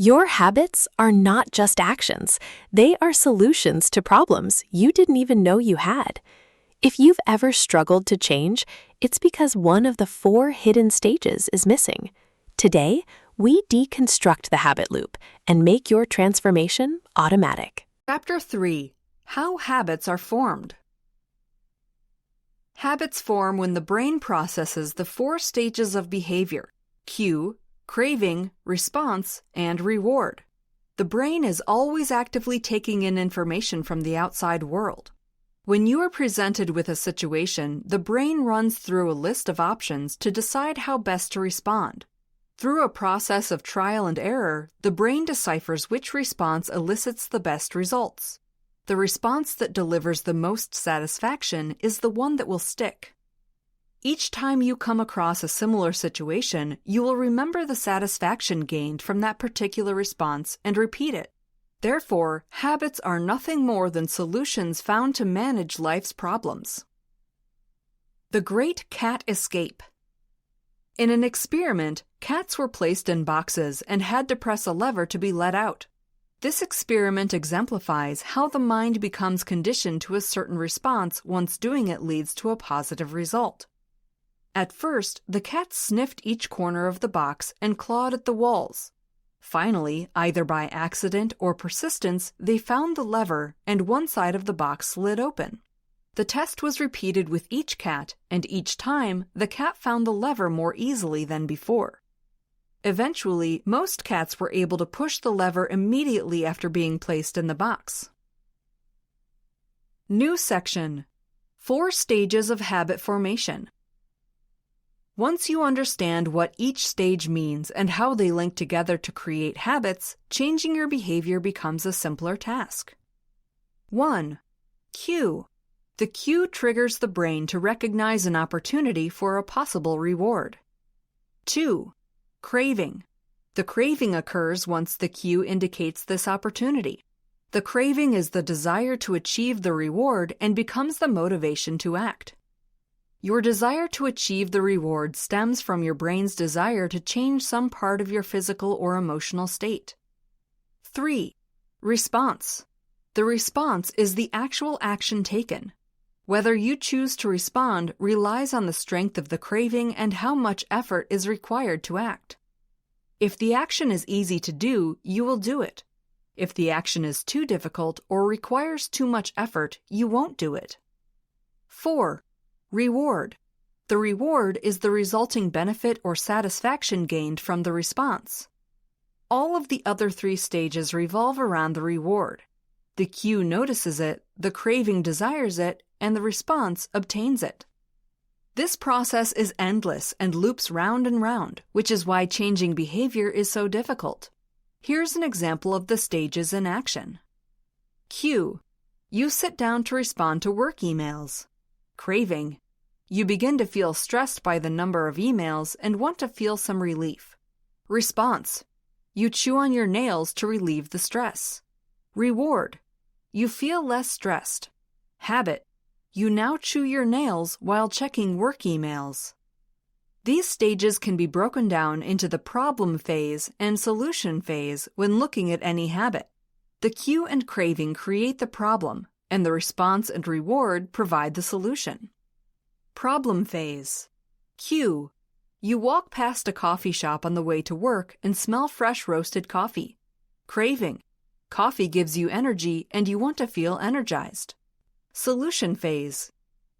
Your habits are not just actions, they are solutions to problems you didn't even know you had. If you've ever struggled to change, it's because one of the 4 hidden stages is missing. Today, we deconstruct the habit loop and make your transformation automatic. Chapter 3: How Habits Are Formed. Habits form when the brain processes the 4 stages of behavior: cue, craving, response, and reward. The brain is always actively taking in information from the outside world. When you are presented with a situation, the brain runs through a list of options to decide how best to respond. Through a process of trial and error, the brain deciphers which response elicits the best results. The response that delivers the most satisfaction is the one that will stick. Each time you come across a similar situation, you will remember the satisfaction gained from that particular response and repeat it. Therefore, habits are nothing more than solutions found to manage life's problems. The Great Cat Escape. In an experiment, cats were placed in boxes and had to press a lever to be let out. This experiment exemplifies how the mind becomes conditioned to a certain response once doing it leads to a positive result. At first, the cats sniffed each corner of the box and clawed at the walls. Finally, either by accident or persistence, they found the lever and one side of the box slid open. The test was repeated with each cat, and each time, the cat found the lever more easily than before. Eventually, most cats were able to push the lever immediately after being placed in the box. New section: 4 stages of habit formation. Once you understand what each stage means and how they link together to create habits, changing your behavior becomes a simpler task. 1. Cue. The cue triggers the brain to recognize an opportunity for a possible reward. 2. Craving. The craving occurs once the cue indicates this opportunity. The craving is the desire to achieve the reward and becomes the motivation to act. Your desire to achieve the reward stems from your brain's desire to change some part of your physical or emotional state. 3. Response. The response is the actual action taken. Whether you choose to respond relies on the strength of the craving and how much effort is required to act. If the action is easy to do, you will do it. If the action is too difficult or requires too much effort, you won't do it. 4. Reward. The reward is the resulting benefit or satisfaction gained from the response. All of the other 3 stages revolve around the reward. The cue notices it, the craving desires it, and the response obtains it. This process is endless and loops round and round, which is why changing behavior is so difficult. Here's an example of the stages in action. Cue. You sit down to respond to work emails. Craving. You begin to feel stressed by the number of emails and want to feel some relief. Response. You chew on your nails to relieve the stress. Reward. You feel less stressed. Habit. You now chew your nails while checking work emails. These stages can be broken down into the problem phase and solution phase when looking at any habit. The cue and craving create the problem, and the response and reward provide the solution. Problem phase. Cue. You walk past a coffee shop on the way to work and smell fresh roasted coffee. Craving. Coffee gives you energy and you want to feel energized. Solution phase.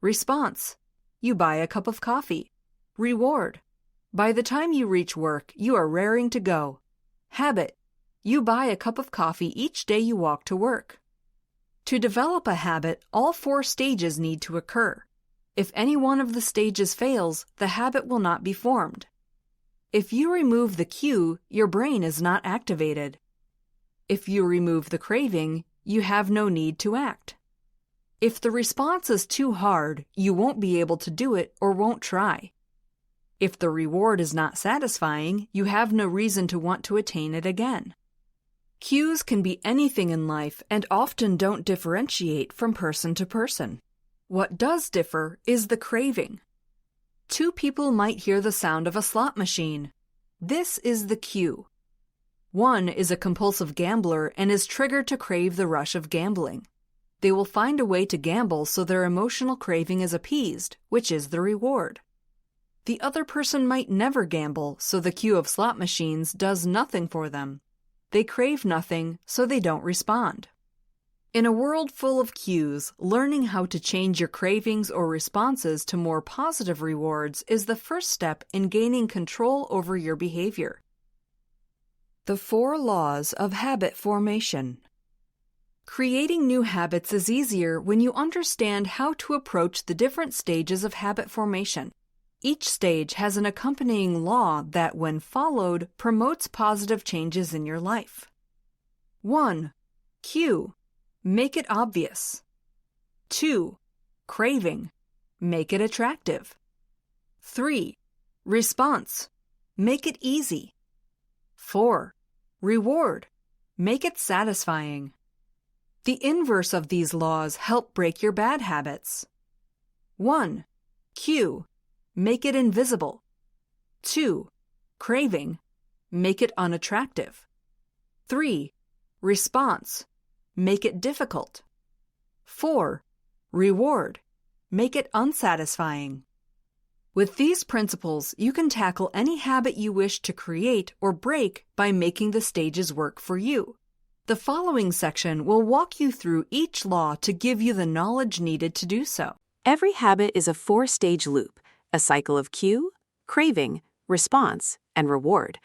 Response. You buy a cup of coffee. Reward. By the time you reach work, you are raring to go. Habit. You buy a cup of coffee each day you walk to work. To develop a habit, all 4 stages need to occur. If any one of the stages fails, the habit will not be formed. If you remove the cue, your brain is not activated. If you remove the craving, you have no need to act. If the response is too hard, you won't be able to do it or won't try. If the reward is not satisfying, you have no reason to want to attain it again. Cues can be anything in life and often don't differentiate from person to person. What does differ is the craving. 2 people might hear the sound of a slot machine. This is the cue. One is a compulsive gambler and is triggered to crave the rush of gambling. They will find a way to gamble so their emotional craving is appeased, which is the reward. The other person might never gamble, so the queue of slot machines does nothing for them. They crave nothing, so they don't respond. In a world full of cues, learning how to change your cravings or responses to more positive rewards is the first step in gaining control over your behavior. The 4 laws of habit formation. Creating new habits is easier when you understand how to approach the different stages of habit formation. Each stage has an accompanying law that, when followed, promotes positive changes in your life. 1. Cue. Make it obvious. 2. Craving. Make it attractive. 3. Response. Make it easy. 4. Reward. Make it satisfying. The inverse of these laws help break your bad habits. 1. Cue. Make it invisible. 2. Craving. Make it unattractive. 3. Response. Make it difficult. 4. Reward. Make it unsatisfying. With these principles, you can tackle any habit you wish to create or break by making the stages work for you. The following section will walk you through each law to give you the knowledge needed to do so. Every habit is a 4-stage loop, a cycle of cue, craving, response, and reward.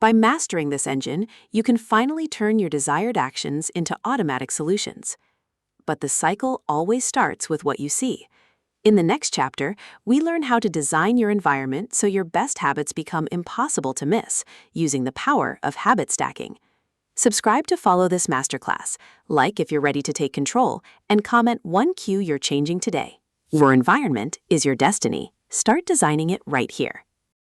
By mastering this engine, you can finally turn your desired actions into automatic solutions. But the cycle always starts with what you see. In the next chapter, we learn how to design your environment so your best habits become impossible to miss, using the power of habit stacking. Subscribe to follow this masterclass, like if you're ready to take control, and comment 1 cue you're changing today. Your environment is your destiny. Start designing it right here.